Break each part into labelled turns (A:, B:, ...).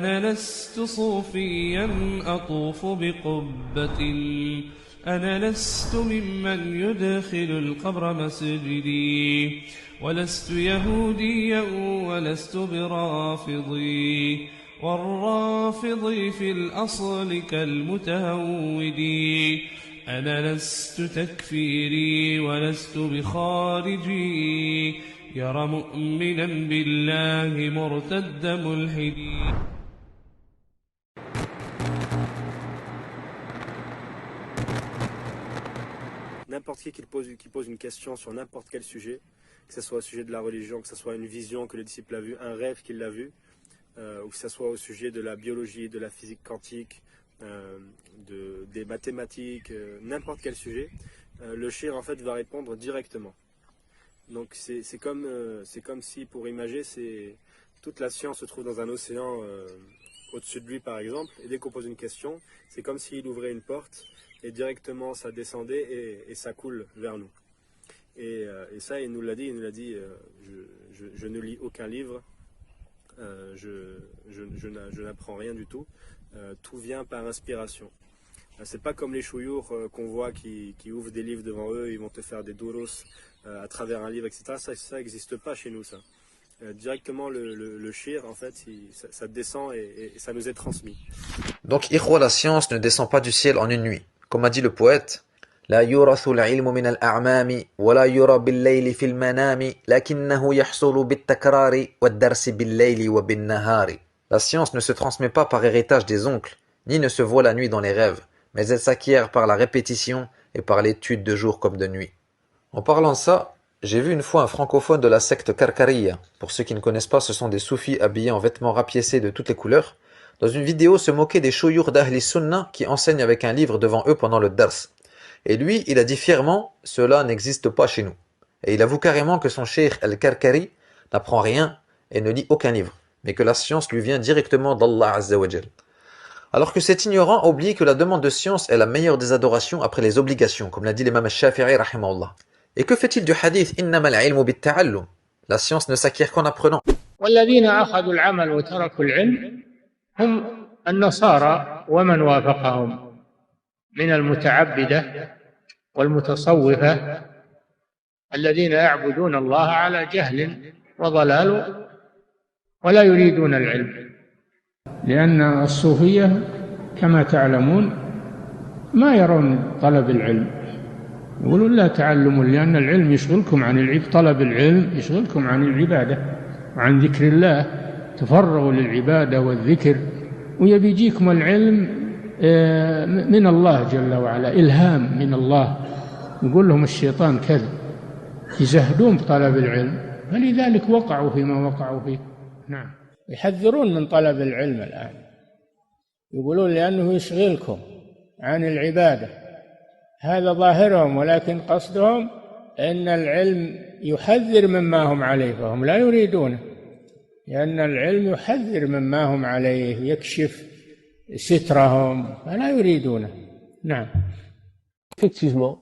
A: أنا لست صوفيا أطوف بقبة أنا لست ممن يدخل القبر مسجدي ولست يهوديا ولست برافضي والرافضي في الأصل كالمتهودي أنا لست تكفيري ولست بخارجي يرى مؤمنا بالله مرتد ملحدي.
B: N'importe qui pose une question sur n'importe quel sujet, que ce soit au sujet de la religion, que ce soit une vision que le disciple a vue, un rêve qu'il a vu, ou que ce soit au sujet de la biologie, de la physique quantique, des mathématiques, n'importe quel sujet, le shir en fait va répondre directement. Donc c'est comme si, pour imager, toute la science se trouve dans un océan au-dessus de lui par exemple, et dès qu'on pose une question, c'est comme s'il ouvrait une porte, et directement ça descendait et ça coule vers nous. Et ça, il nous l'a dit, je ne lis aucun livre, je n'apprends rien du tout, tout vient par inspiration. C'est pas comme les chouyours qu'on voit qui ouvrent des livres devant eux, ils vont te faire des douros à travers un livre, etc. Ça n'existe pas chez nous, ça. Directement le shir, en fait, ça descend et ça nous est transmis.
C: Donc, ikhwa, la science ne descend pas du ciel en une nuit. Comme a dit le poète, لا يورث العلم من الأعمام ولا يرى بالليل في المنام لكنه يحصل بالتكرار والدرس بالليل وبالنهار. La science ne se transmet pas par héritage des oncles, ni ne se voit la nuit dans les rêves, mais elle s'acquiert par la répétition et par l'étude de jour comme de nuit. En parlant de ça, j'ai vu une fois un francophone de la secte Karkariya. Pour ceux qui ne connaissent pas, ce sont des soufis habillés en vêtements rapiécés de toutes les couleurs, dans une vidéo se moquer des chouyours d'Ahli Sunnah qui enseignent avec un livre devant eux pendant le dars. Et lui, il a dit fièrement, cela n'existe pas chez nous. Et il avoue carrément que son cheikh al-Karkari n'apprend rien et ne lit aucun livre, mais que la science lui vient directement d'Allah Azza wa Jal. Alors que cet ignorant oublie que la demande de science est la meilleure des adorations après les obligations, comme l'a dit l'imam al-Shafi'i rahimahullah. Et que fait-il du hadith إنما العلم بالتعلم? La science ne s'acquiert qu'en apprenant.
D: والذين أخذوا العمل وتركوا العلم هم النصارى ومن وافقهم من المتعبدة والمتصوفة الذين يعبدون الله على جهل وضلال ولا يريدون العلم. لأن الصوفية كما تعلمون ما يرون طلب العلم، يقولون لا تعلموا لأن العلم يشغلكم عن العبادة، طلب العلم يشغلكم عن العبادة وعن ذكر الله، تفرغوا للعبادة والذكر، ويبيجيكم العلم من الله جل وعلا، إلهام من الله. يقول لهم الشيطان كذا، يزهدون بطلب العلم، فلذلك وقعوا فيما وقعوا فيه. نعم، يحذرون من طلب العلم الآن، يقولون لأنه يشغلكم عن العبادة، هذا ظاهرهم، ولكن قصدهم أن العلم يحذر مما هم عليه فهم لا يريدونه، لأن العلم يحذر مما هم عليه، يكشف سترهم فلا يريدونه. نعم.
E: Effectivement,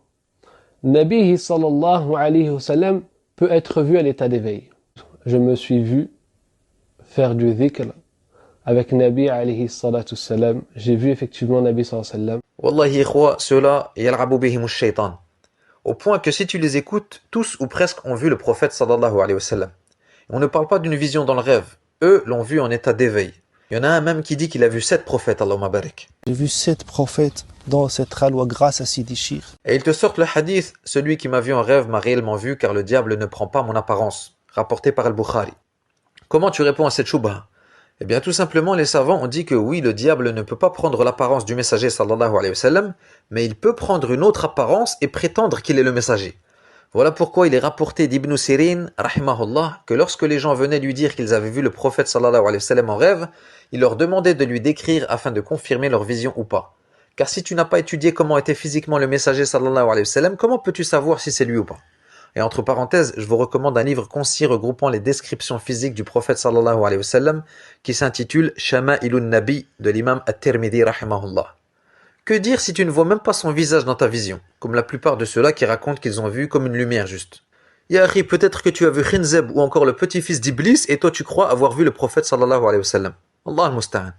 E: Nabi sallallahu alayhi wa sallam peut être vu à l'état d'éveil. Je me suis vu faire du dhikr avec Nabi alayhi salatu salam. J'ai vu effectivement Nabi sallallahu alayhi wa sallam.
C: Wallahi ikhwa, ceux-là, yal'abu bihimu shaytan. Au point que si tu les écoutes, tous ou presque ont vu le prophète sallallahu alayhi wa sallam. On ne parle pas d'une vision dans le rêve. Eux l'ont vu en état d'éveil. Il y en a un même qui dit qu'il a vu 7 prophètes, Allahumma barik.
F: J'ai vu 7 prophètes dans cette halwa grâce à Sidi Shir.
C: Et ils te sortent le hadith, celui qui m'a vu en rêve m'a réellement vu car le diable ne prend pas mon apparence, rapporté par Al-Bukhari. Comment tu réponds à cette choubha? Eh bien tout simplement les savants ont dit que oui, le diable ne peut pas prendre l'apparence du messager sallallahu alayhi wa sallam, mais il peut prendre une autre apparence et prétendre qu'il est le messager. Voilà pourquoi il est rapporté d'Ibn Sirin, rahimahullah, que lorsque les gens venaient lui dire qu'ils avaient vu le prophète sallallahu alayhi wa sallam en rêve, il leur demandait de lui décrire afin de confirmer leur vision ou pas. Car si tu n'as pas étudié comment était physiquement le messager sallallahu alayhi wa sallam, comment peux-tu savoir si c'est lui ou pas? Et entre parenthèses, je vous recommande un livre concis regroupant les descriptions physiques du prophète sallallahu alayhi wa sallam qui s'intitule Shama'ilun Nabi de l'imam At-Tirmidhi rahimahullah. Que dire si tu ne vois même pas son visage dans ta vision, comme la plupart de ceux-là qui racontent qu'ils ont vu comme une lumière juste. Ya akhi, peut-être que tu as vu Khinzeb ou encore le petit-fils d'Iblis et toi tu crois avoir vu le prophète sallallahu alayhi wa sallam. Allah al-Musta'an.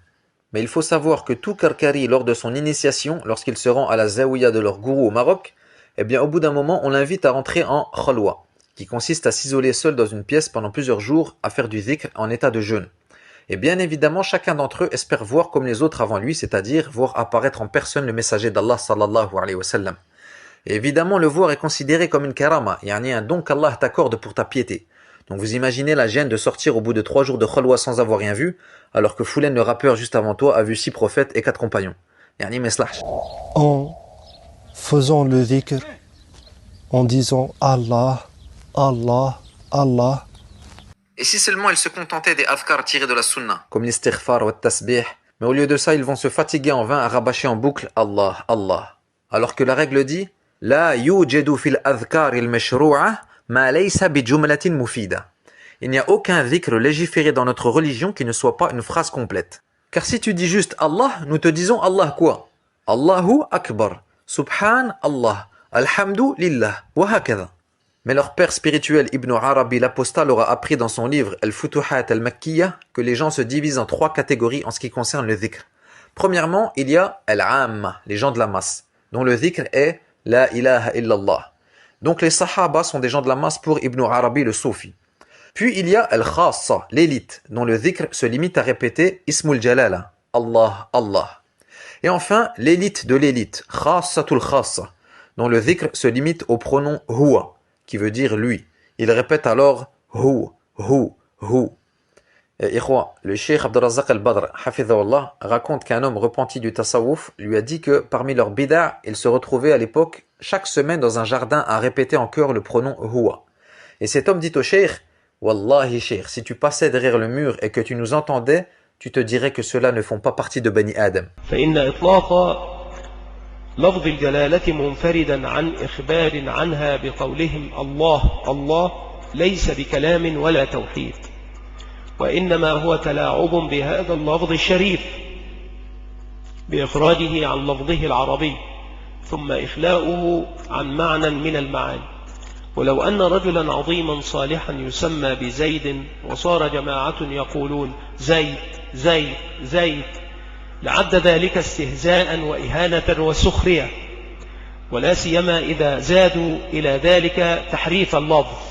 C: Mais il faut savoir que tout Karkari, lors de son initiation, lorsqu'il se rend à la Zawiya de leur gourou au Maroc, eh bien au bout d'un moment, on l'invite à rentrer en khalwa, qui consiste à s'isoler seul dans une pièce pendant plusieurs jours, à faire du dhikr en état de jeûne. Et bien évidemment, chacun d'entre eux espère voir comme les autres avant lui, c'est-à-dire voir apparaître en personne le messager d'Allah sallallahu alayhi wa sallam. Et évidemment, le voir est considéré comme une karama, yani un don qu'Allah t'accorde pour ta piété. Donc vous imaginez la gêne de sortir au bout de 3 jours de khalwa sans avoir rien vu, alors que Foulen le rappeur juste avant toi a vu 6 prophètes et 4 compagnons. Yani meslah.
F: En faisant le dhikr, en disant Allah, Allah, Allah.
C: Et si seulement ils se contentaient des adhkar tirés de la sunna, comme l'istighfar ou le tasbih, mais au lieu de ça, ils vont se fatiguer en vain à rabâcher en boucle Allah, Allah. Alors que la règle dit La yujadu fil adhkar il mashru'a ma laysa bi jumlatin mufida. Il n'y a aucun dhikr légiféré dans notre religion qui ne soit pas une phrase complète. Car si tu dis juste Allah, nous te disons Allah quoi? Allahu Akbar, Subhan Allah, Alhamdu Lillah, wa hakadha. Mais leur père spirituel Ibn Arabi l'apostat leur a appris dans son livre Al-Futuhat al-Makkiyya que les gens se divisent en 3 catégories en ce qui concerne le dhikr. Premièrement, il y a Al-Amma, les gens de la masse, dont le dhikr est La ilaha illallah. Donc les Sahaba sont des gens de la masse pour Ibn Arabi le Soufi. Puis il y a Al-Khassa, l'élite, dont le dhikr se limite à répéter Ismul Jalala, Allah, Allah. Et enfin, l'élite de l'élite, Khassatul Khassa, dont le dhikr se limite au pronom Huwa, qui veut dire lui. Il répète alors Hu, Hu, Hu. Ikhwa, le Cheikh Abdurrazzaq al-Badr, hafidhahullah, raconte qu'un homme repenti du tasawwuf lui a dit que parmi leurs bid'a, il se retrouvait à l'époque chaque semaine dans un jardin à répéter en chœur le pronom Huwa. Et cet homme dit au Cheikh, Wallahi Cheikh, si tu passais derrière le mur et que tu nous entendais, tu te dirais que ceux-là ne font pas partie de Bani Adam.
G: فإن إطلاق لفظ الجلالة منفردا عن إخبار عنها بقولهم الله الله ليس بكلام ولا توحيد وإنما هو تلاعب بهذا اللفظ الشريف بإخراجه عن لفظه العربي ثم إخلاؤه عن معنى من المعاني ولو أن رجلا عظيما صالحا يسمى بزيد وصار جماعة يقولون زيد زيد زيد لعد ذلك استهزاء وإهانة وسخرية ولا سيما إذا زادوا إلى ذلك تحريف اللفظ.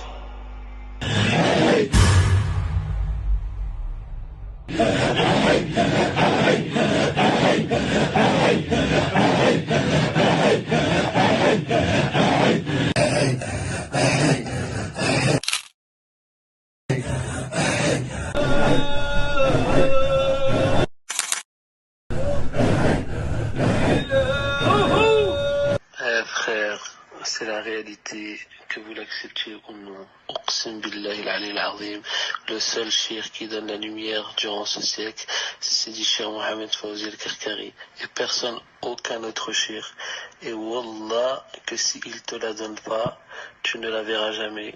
H: Frère, c'est la réalité, que vous l'acceptiez ou non. Uqsim billahi al-ali al-azim, le seul shir qui donne la lumière durant ce siècle, c'est Sidi Cheikh Mohamed Fawzi al-Karkari, et personne, aucun autre shir. Et wallah, que s'il te la donne pas, tu ne la verras jamais.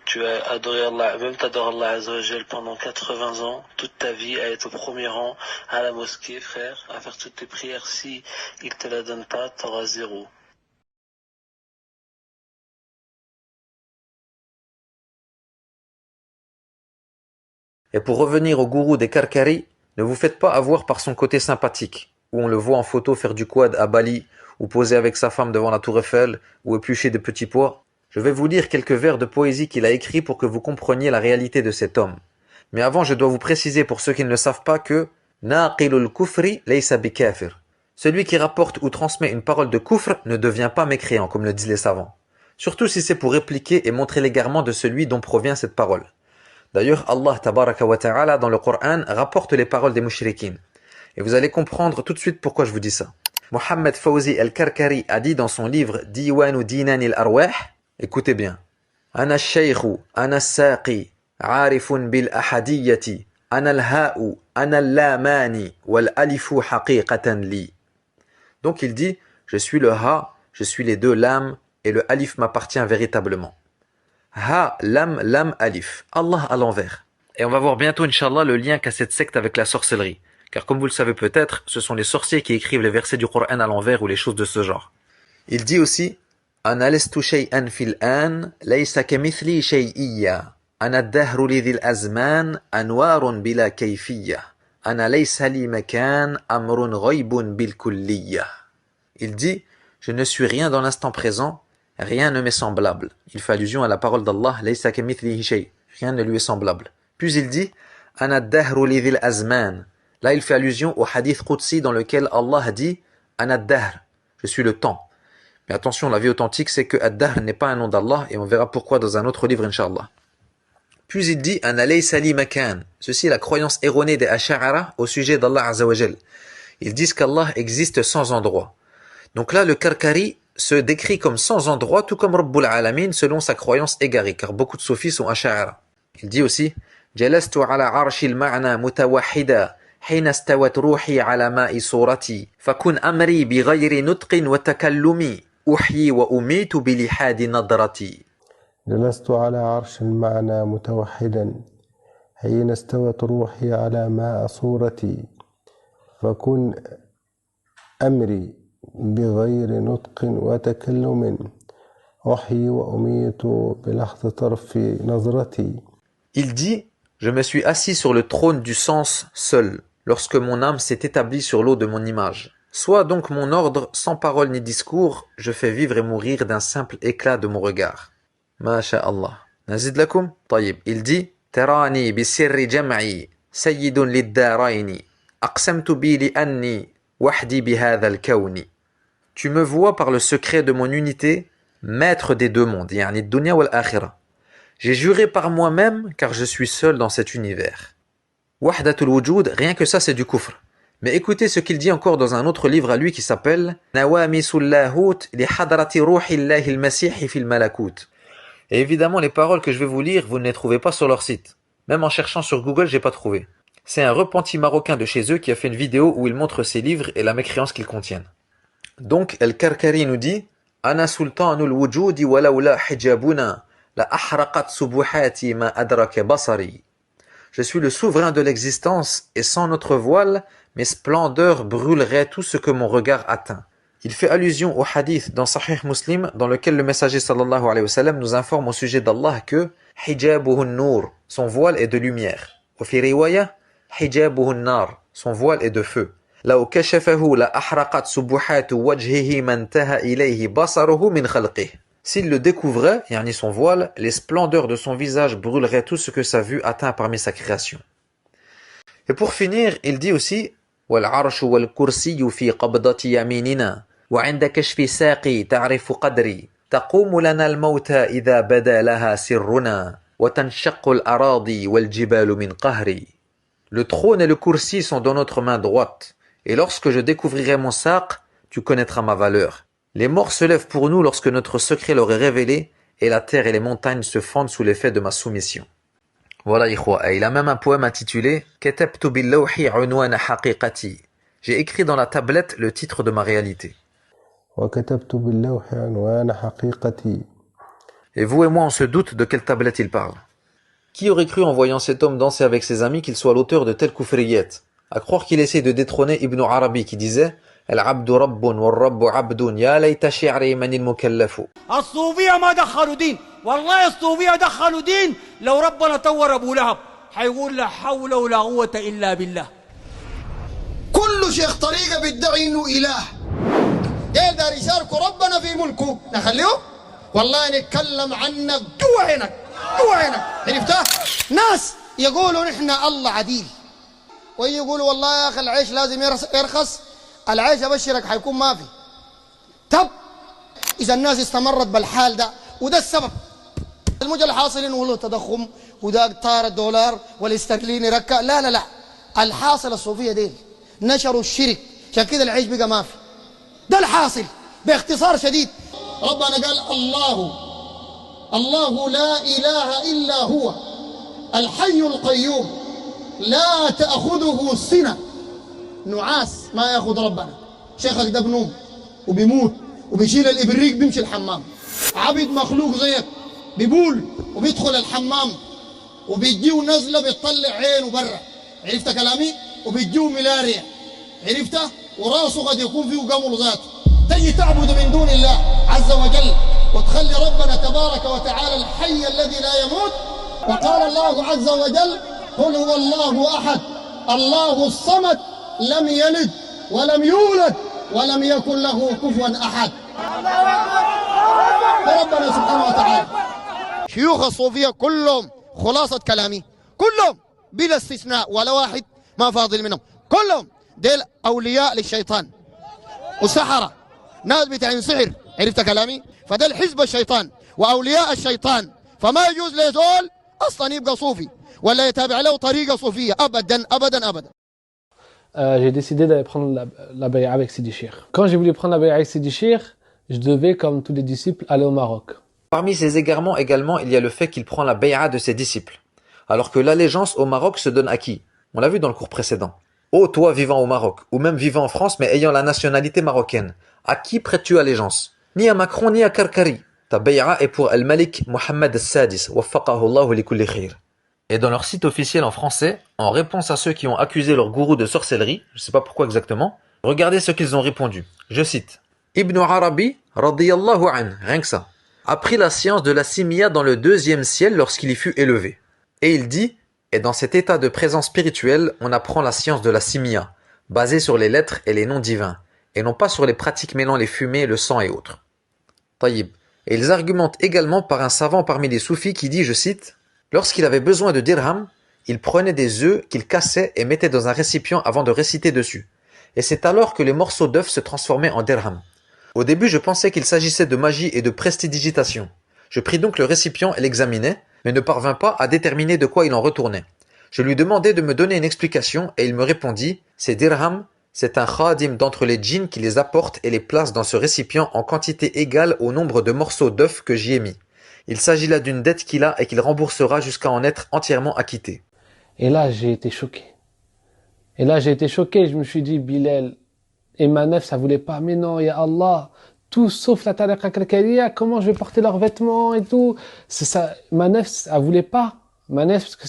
H: Tu as adoré Allah, même t'adores Allah Azza wa Jal pendant 80 ans, toute ta vie, à être au premier rang, à la mosquée, frère, à faire toutes tes prières. Si il te la donne pas, t'auras 0.
C: Et pour revenir au gourou des Karkari, ne vous faites pas avoir par son côté sympathique, où on le voit en photo faire du quad à Bali, ou poser avec sa femme devant la tour Eiffel, ou éplucher des petits pois. Je vais vous lire quelques vers de poésie qu'il a écrits pour que vous compreniez la réalité de cet homme. Mais avant, je dois vous préciser pour ceux qui ne le savent pas que Naqilul kufri laysa bikafir. Celui qui rapporte ou transmet une parole de kufr ne devient pas mécréant, comme le disent les savants. Surtout si c'est pour répliquer et montrer l'égarement de celui dont provient cette parole. D'ailleurs, Allah tabaraka wa ta'ala dans le Coran rapporte les paroles des mushrikines. Et vous allez comprendre tout de suite pourquoi je vous dis ça. Mohammed Fawzi al-Karkari a dit dans son livre Diwanu Dinan al-Arwah, écoutez bien, Ana al-Shaykhu, Ana al-Saqi, Arifun bil-Ahadiyyati, Ana al-Ha'u, Ana al-Lamani, wal-Alifu haqiqatan li. Donc il dit, je suis le Ha, je suis les 2 lames, et le Alif m'appartient véritablement. Ha, lam, lam, alif. Allah à l'envers. Et on va voir bientôt, Inch'Allah, le lien qu'a cette secte avec la sorcellerie. Car comme vous le savez peut-être, ce sont les sorciers qui écrivent les versets du Coran à l'envers ou les choses de ce genre. Il dit aussi, Ana lestu shay'an fil an, laysa kamithli shay'iyya. Ana ad-dahru li dhil azman, anwarun bila kayfiyya. أنا ليس لي مكان أمر غيب بالكلية. Il dit, je ne suis rien dans l'instant présent, rien ne m'est semblable. Il fait allusion à la parole d'Allah, ليس كمثله شيء, rien ne lui est semblable. Puis il dit, أنا الدهر لذي الأزمان. Là, il fait allusion au hadith Qudsi dans lequel Allah dit, أنا الدهر, je suis le temps. Mais attention, la vie authentique, c'est que Ad-Dahr n'est pas un nom d'Allah, et on verra pourquoi dans un autre livre, Inch'Allah. Puis il dit, Ana laysa li makan. Ceci est la croyance erronée des Ash'ara au sujet d'Allah Azza wa Jal. Ils disent qu'Allah existe sans endroit. Donc là, le Karkari se décrit comme sans endroit, tout comme Rabbul Alamin, selon sa croyance égarée, car beaucoup de soufis sont Ash'ara. Il dit aussi, Jalastu ala arshil ma'na mutawahida, حين استوت روحي على ماء صورتي فكن أمري بغير نطق وتكلم أحيي وأميت بلحاد نظرتي.
I: جلست على عرش المعنى متوحدا حين استوت روحي على ماء صورتي فكن أمري بغير نطق وتكلم أحيي وأميت بلحظة طرف نظرتي.
C: Il dit, je me suis assis sur le trône du sens seul, lorsque mon âme s'est établie sur l'eau de mon image. Soit donc mon ordre, sans parole ni discours, je fais vivre et mourir d'un simple éclat de mon regard. Masha'Allah. Nazid lakum? Taïb. Il dit, Terani bi sirri jam'i, sayyidun lid-daraini, aqsamtu bi li anni, wahdi bi hadha al-kawni. Tu me vois par le secret de mon unité, maître des deux mondes, yani dunya wal akhirah. J'ai juré par moi-même, car je suis seul dans cet univers. Wahdatul wujud, rien que ça c'est du kufr. Mais écoutez ce qu'il dit encore dans un autre livre à lui qui s'appelle Nawamisul Lahut li hadrati ruhillahi al-masih fil malakut. Et évidemment les paroles que je vais vous lire, vous ne les trouvez pas sur leur site. Même en cherchant sur Google, j'ai pas trouvé. C'est un repenti marocain de chez eux qui a fait une vidéo où il montre ses livres et la mécréance qu'ils contiennent. Donc El Karkari nous dit Ana sultanul wujudi walawla hijabuna la ahraqat subuhati ma adraka basari. Je suis le souverain de l'existence et sans notre voile, mes splendeurs brûleraient tout ce que mon regard atteint. Il fait allusion au hadith dans Sahih Muslim dans lequel le messager sallallahu alayhi wa sallam nous informe au sujet d'Allah que hijabuhun nur, son voile est de lumière. Wa fi riwaya hijabuhun nar, son voile est de feu. Law kashafahu la ahraqat subuhatu wajhihi man taha ilayhi basaruhu min khalqihi. S'il le découvrait, yani son voile, les splendeurs de son visage brûleraient tout ce que sa vue atteint parmi sa création. Et pour finir, il dit aussi وَالْعَرْشُ وَالْكُرْسِيُّ فِي قَبْضَةِ يَمِينِنَا وَعِنْدَ كَشْفِ سَاقِي تَعْرِفُ قَدْرِي تَقُومُ لَنَا الْمَوْتَى إِذَا بَدَا لَهَا سِرُّنَا وَتَنْشَقُّ الْأَرَاضِي وَالْجِبَالُ مِنْ قَهْرِي. Le trône et le kursi sont dans notre main droite, et lorsque je découvrirai mon saq, tu connaîtras ma valeur. Les morts se lèvent pour nous lorsque notre secret leur est révélé, et la terre et les montagnes se fendent sous l'effet de ma soumission. Voilà, ikhwa. Et il a même un poème intitulé Katabtu bil-lawhi unwana haqiqati. J'ai écrit dans la tablette le titre de ma réalité. Et vous et moi, on se doute de quelle tablette il parle. Qui aurait cru en voyant cet homme danser avec ses amis qu'il soit l'auteur de telle kufriyat? À croire qu'il essaie de détrôner Ibn Arabi qui disait العبد رب والرب عبد يا ليت شعري من المكلف.
J: الصوفية ما دخلوا دين، والله الصوفية دخلوا دين. لو ربنا طور أبو لهب حيقول لا حول ولا قوة إلا بالله.
K: كل شيخ طريقة بيدعي إنه إله يقدر يشاركوا ربنا في ملكه، نخليه؟ والله نتكلم عنك جوا عينك جوا عينك، عرفتها؟ ناس يقولوا نحن الله عديل، ويقولوا والله يا أخي العيش لازم يرخص، العيش أبشرك حيكون ما في. طب إذا الناس استمرت بالحال ده وده السبب الموجة الحاصل إنه له تضخم وده طار الدولار والاسترليني ركع، لا لا لا، الحاصل الصوفية ديل نشروا الشرك، عشان كده العيش بقى ما في. ده الحاصل باختصار شديد. ربنا قال الله لا إله إلا هو الحي القيوم لا تأخذه سنة، نعاس ما ياخذ ربنا. شيخك ده بنوم وبيموت وبيشيل الابريق بيمشي الحمام. عبد مخلوق زيك بيبول وبيدخل الحمام وبيجيه نزله بيطلع عينه برا، عرفت كلامي؟ وبيجيه ملاريا، عرفته؟ وراسه قد يكون فيه قمر ذاته. تجي تعبد من دون الله عز وجل وتخلي ربنا تبارك وتعالى الحي الذي لا يموت. وقال الله عز وجل قل هو الله احد الله الصمد لم يلد ولم يولد ولم يكن له كفوا أحد. ربنا سبحانه وتعالى. شيوخ الصوفية كلهم خلاصة كلامي كلهم بلا استثناء ولا واحد ما فاضل منهم، كلهم ديل أولياء للشيطان وسحرة، ناس بتاعين سحر، عرفت كلامي؟ فدل حزب الشيطان وأولياء الشيطان، فما يجوز لزول أصلا يبقى صوفي ولا يتابع له طريقة صوفية أبدا أبدا أبدا.
E: J'ai décidé d'aller prendre la bay'a avec Sidi Cheikh. Quand j'ai voulu prendre la bay'a avec Sidi Cheikh, je devais, comme tous les disciples, aller au Maroc.
C: Parmi ces égarements également, il y a le fait qu'il prend la bay'a de ses disciples. Alors que l'allégeance au Maroc se donne à qui? On l'a vu dans le cours précédent. Oh, toi vivant au Maroc, ou même vivant en France mais ayant la nationalité marocaine, à qui prêtes-tu allégeance? Ni à Macron ni à Karkari. Ta bay'a est pour Al-Malik Mohammed al-Sadis, waffaqahu Allahu li kulli khir. Et dans leur site officiel en français, en réponse à ceux qui ont accusé leur gourou de sorcellerie, je ne sais pas pourquoi exactement, regardez ce qu'ils ont répondu. Je cite. Ibn Arabi, radiyallahu an, rien que ça, a pris la science de la simia dans le 2e ciel lorsqu'il y fut élevé. Et il dit, et dans cet état de présence spirituelle, on apprend la science de la simia, basée sur les lettres et les noms divins, et non pas sur les pratiques mêlant les fumées, le sang et autres. Taïb. Et ils argumentent également par un savant parmi les soufis qui dit, je cite, lorsqu'il avait besoin de dirham, il prenait des œufs qu'il cassait et mettait dans un récipient avant de réciter dessus. Et c'est alors que les morceaux d'œufs se transformaient en dirham. Au début, je pensais qu'il s'agissait de magie et de prestidigitation. Je pris donc le récipient et l'examinai, mais ne parvins pas à déterminer de quoi il en retournait. Je lui demandai de me donner une explication et il me répondit, ces dirhams, c'est un khadim d'entre les djinns qui les apporte et les place dans ce récipient en quantité égale au nombre de morceaux d'œufs que j'y ai mis. Il s'agit là d'une dette qu'il a et qu'il remboursera jusqu'à en être entièrement acquitté.
E: Et là, j'ai été choqué. Je me suis dit, Bilal et Manef, ça voulait pas. Mais non, ya Allah, tout sauf la tariqa Karkariya, comment je vais porter leurs vêtements et tout. C'est ça. Manef, ça voulait pas. Manef, parce que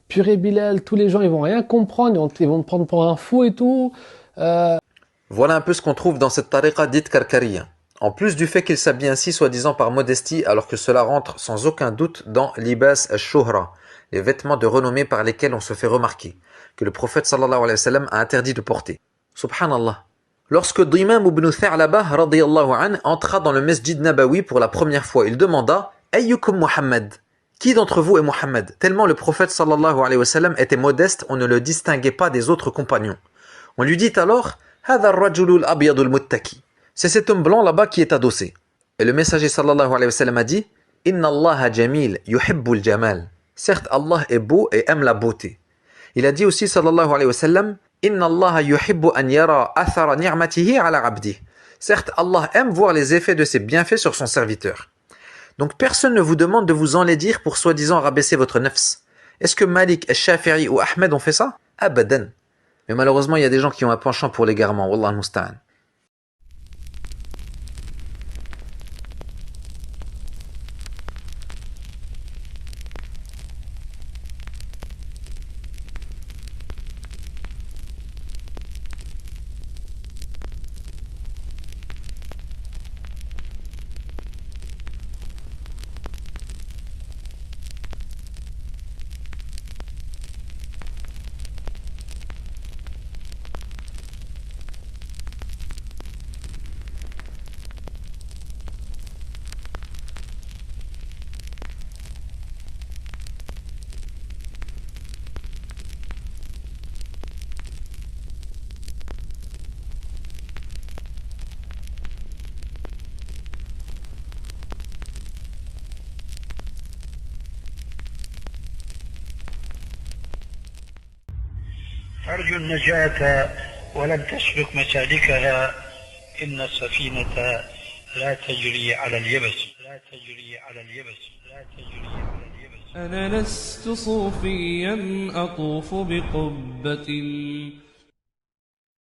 E: purée Bilal, tous les gens, ils vont rien comprendre, ils vont te prendre pour un fou et tout.
C: Voilà un peu ce qu'on trouve dans cette tariqa dite Karkariya. En plus du fait qu'il s'habille ainsi soi-disant par modestie, alors que cela rentre sans aucun doute dans libas al-shuhra, les vêtements de renommée par lesquels on se fait remarquer, que le prophète sallallahu alayhi wa sallam a interdit de porter. Subhanallah. Lorsque Dimam ibn Tha'laba radiyallahu an entra dans le Masjid Nabawi pour la première fois, il demanda « Ayyukum Muhammad » Qui d'entre vous est Muhammad? Tellement le prophète sallallahu alayhi wa sallam était modeste, on ne le distinguait pas des autres compagnons. On lui dit alors « Hadha ar-rajulu al-abyadu al-muttaki » C'est cet homme blanc là-bas qui est adossé. Et le messager sallallahu alayhi wa sallam a dit Inna Allah jamil yuhibbul jamal. Certes, Allah est beau et aime la beauté. Il a dit aussi sallallahu alayhi wa sallam Inna Allah yuhibbu an yara athara ni'matihi ala abdih. Certes, Allah aime voir les effets de ses bienfaits sur son serviteur. Donc personne ne vous demande de vous enlaidir pour soi-disant rabaisser votre nafs. Est-ce que Malik, Shafi'i ou Ahmed ont fait ça? Abadan. Mais malheureusement, il y a des gens qui ont un penchant pour l'égarement. Wallah al-musta'an.
L: أرجو النجاة ولم تسلك مسالكها إن السفينة لا تجري على اليبس
A: أنا لست صوفيا أطوف بقبة